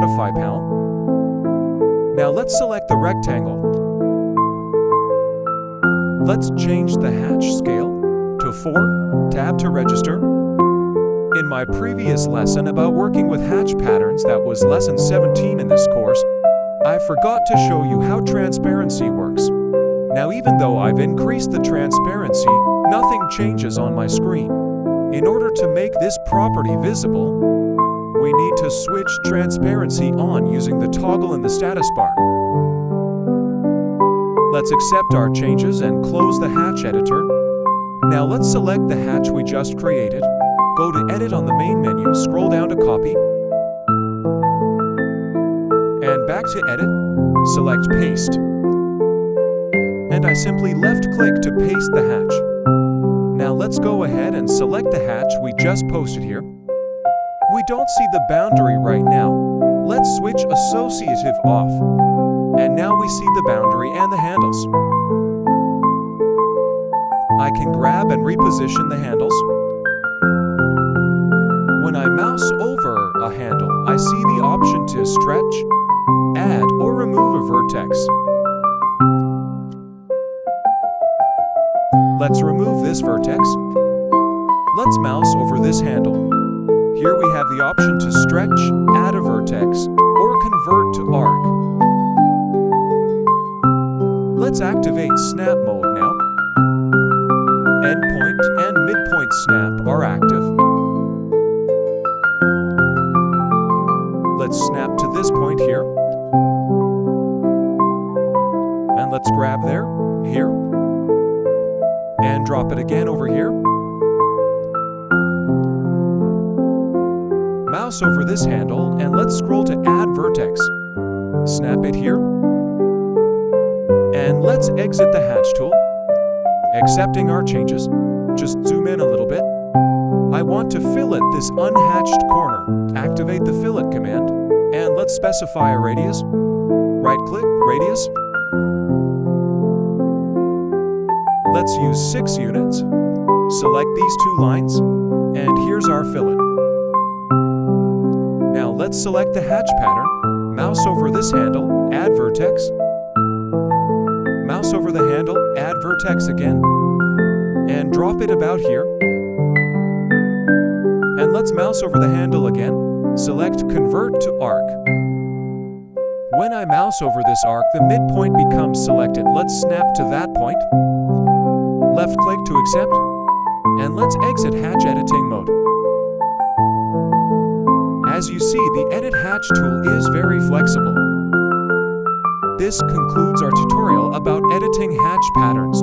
Modify panel. Now let's select the rectangle. Let's change the hatch scale to 4, tab to register. In my previous lesson about working with hatch patterns, that was lesson 17 in this course, I forgot to show you how transparency works. Now even though I've increased the transparency, nothing changes on my screen. In order to make this property visible, we need to switch transparency on using the toggle in the status bar. Let's accept our changes and close the hatch editor. Now let's select the hatch we just created. Go to Edit on the main menu, scroll down to Copy, and back to Edit, select Paste. And I simply left-click to paste the hatch. Now let's go ahead and select the hatch we just posted here. We don't see the boundary right now. Let's switch Associative off. And now we see the boundary and the handles. I can grab and reposition the handles. When I mouse over a handle, I see the option to stretch, add, or remove a vertex. Let's remove this vertex. Let's mouse over this handle. Here we have the option to stretch, add a vertex, or convert to arc. Let's activate snap mode now. Endpoint and midpoint snap are active. Let's snap to this point here. And let's grab there, here. And drop it again over here. Mouse over this handle and let's scroll to Add Vertex. Snap it here. And let's exit the hatch tool. Accepting our changes. Just zoom in a little bit. I want to fillet this unhatched corner. Activate the fillet command. And let's specify a radius. Right-click, radius. Let's use 6 units. Select these 2 lines. And here's our fillet. Now let's select the hatch pattern. Mouse over this handle, add vertex. Mouse over the handle, add vertex again. And drop it about here. And let's mouse over the handle again. Select Convert to Arc. When I mouse over this arc, the midpoint becomes selected. Let's snap to that point. Left-click to accept. And let's exit hatch editing mode. As you see, the Edit Hatch tool is very flexible. This concludes our tutorial about editing hatch patterns.